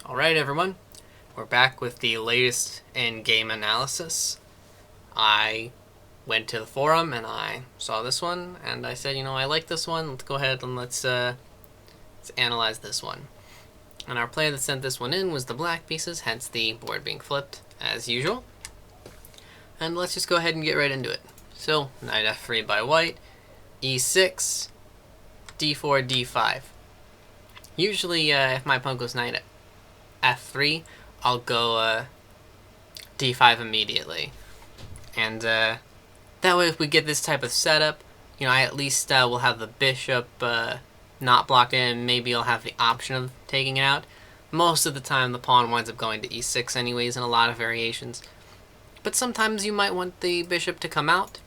Alright everyone, we're back with the latest in-game analysis. I went to the forum and I saw this one and I said, I like this one, let's go ahead and let's analyze this one. And our player that sent this one in was the black pieces, hence the board being flipped as usual. And let's just go ahead and get right into it. So, knight f3 by white, e6, d4, d5. Usually if my opponent goes knight f3, I'll go d5 immediately. And that way if we get this type of setup, I at least will have the bishop not blocked in. Maybe I'll have the option of taking it out. Most of the time the pawn winds up going to e6 anyways in a lot of variations. But sometimes you might want the bishop to come out.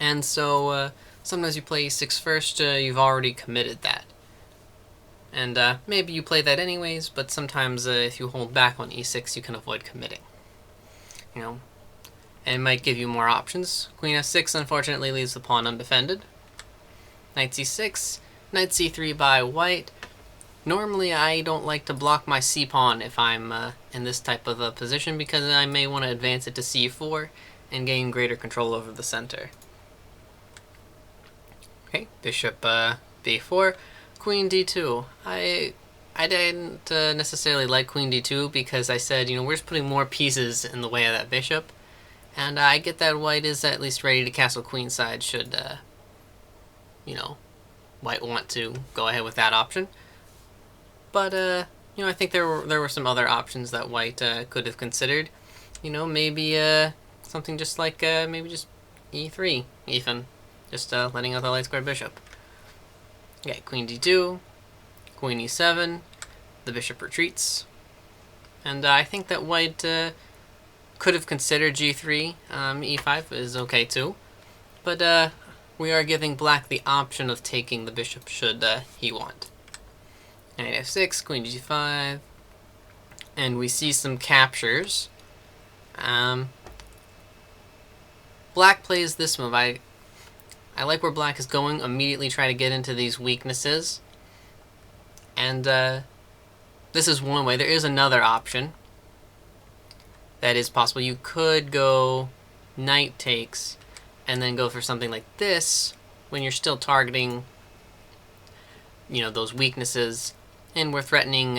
And so sometimes you play e6 first, you've already committed that. And maybe you play that anyways, but sometimes if you hold back on e6, you can avoid committing. And it might give you more options. Queen f6 unfortunately leaves the pawn undefended. Knight c6, knight c3 by white. Normally I don't like to block my c-pawn if I'm in this type of a position because I may want to advance it to c4 and gain greater control over the center. Okay, bishop b4. Queen d2. I didn't necessarily like queen d2 because I said, we're just putting more pieces in the way of that bishop. And I get that white is at least ready to castle queenside should, white want to go ahead with that option. But, I think there were some other options that white could have considered. Maybe something just like, maybe just e3 even. Just letting out the light squared bishop. Okay, queen d2, queen e7, the bishop retreats. And I think that white could have considered g3, e5 is okay too. But we are giving black the option of taking the bishop should he want. Knight f6, queen g5, and we see some captures. Black plays this move. I like where black is going, immediately try to get into these weaknesses. And this is one way. There is another option that is possible. You could go knight takes and then go for something like this when you're still targeting, those weaknesses. And we're threatening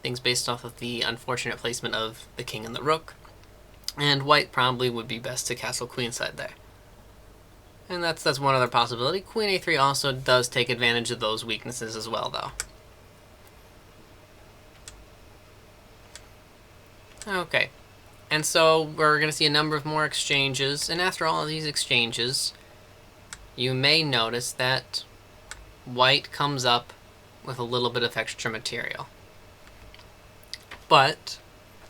things based off of the unfortunate placement of the king and the rook. And white probably would be best to castle queenside there. And that's one other possibility. Queen a3 also does take advantage of those weaknesses as well, though. Okay. And so we're going to see a number of more exchanges. And after all of these exchanges, you may notice that white comes up with a little bit of extra material. But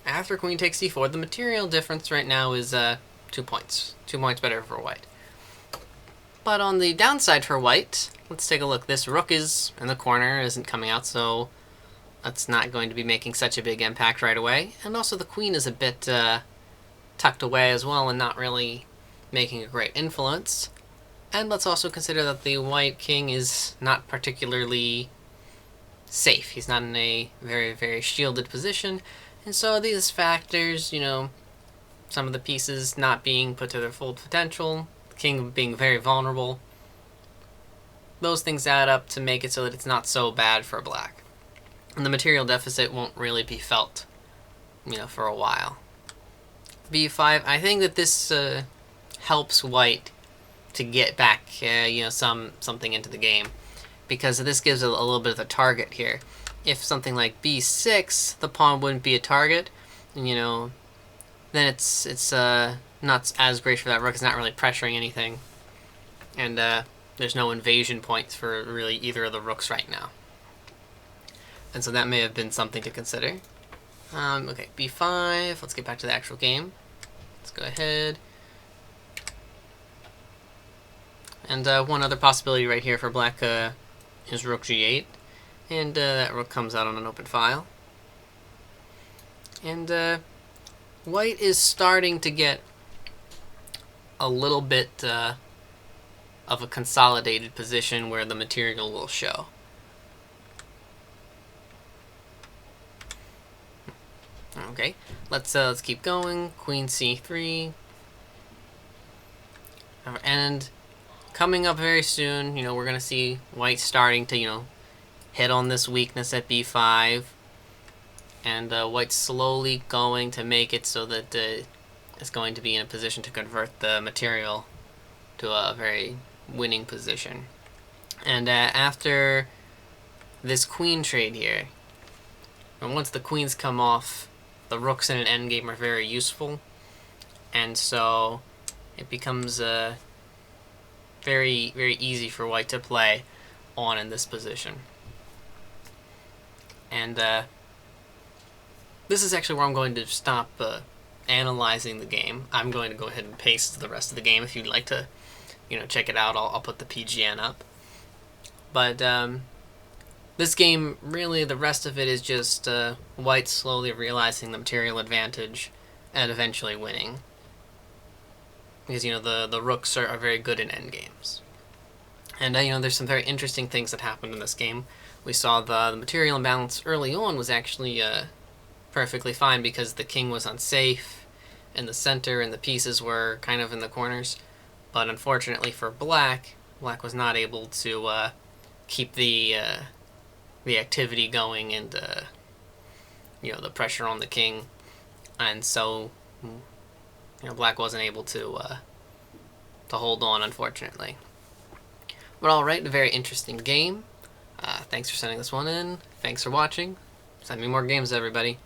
after queen takes c4, the material difference right now is 2 points. 2 points better for white. But on the downside for white, let's take a look. This rook is in the corner, isn't coming out, so that's not going to be making such a big impact right away. And also the queen is a bit tucked away as well and not really making a great influence. And let's also consider that the white king is not particularly safe. He's not in a very, very shielded position. And so these factors, some of the pieces not being put to their full potential, king being very vulnerable, those things add up to make it so that it's not so bad for black. And the material deficit won't really be felt, for a while. b5, I think that this helps white to get back, something into the game, because this gives a little bit of a target here. If something like b6, the pawn wouldn't be a target, then it's not as great for that rook. It's not really pressuring anything. And there's no invasion points for really either of the rooks right now. And so that may have been something to consider. Okay, b5. Let's get back to the actual game. Let's go ahead. And one other possibility right here for black is rook g8. And that rook comes out on an open file. And white is starting to get a little bit of a consolidated position where the material will show. Okay, let's keep going. Queen c3, and coming up very soon, we're gonna see white starting to hit on this weakness at b5, and white's slowly going to make it so that it's going to be in a position to convert the material to a very winning position. And after this queen trade here, and once the queens come off, the rooks in an endgame are very useful, and so it becomes very, very easy for white to play on in this position. And this is actually where I'm going to stop analyzing the game. I'm going to go ahead and paste the rest of the game. If you'd like to check it out, I'll put the PGN up. But this game, really, the rest of it is just white slowly realizing the material advantage and eventually winning. Because, the rooks are very good in endgames. And, there's some very interesting things that happened in this game. We saw the material imbalance early on was actually perfectly fine because the king was unsafe in the center and the pieces were kind of in the corners. But unfortunately for black was not able to keep the activity going and the pressure on the king, and so black wasn't able to hold on, unfortunately. But alright, a very interesting game. Thanks for sending this one in. Thanks for watching. Send me more games, everybody.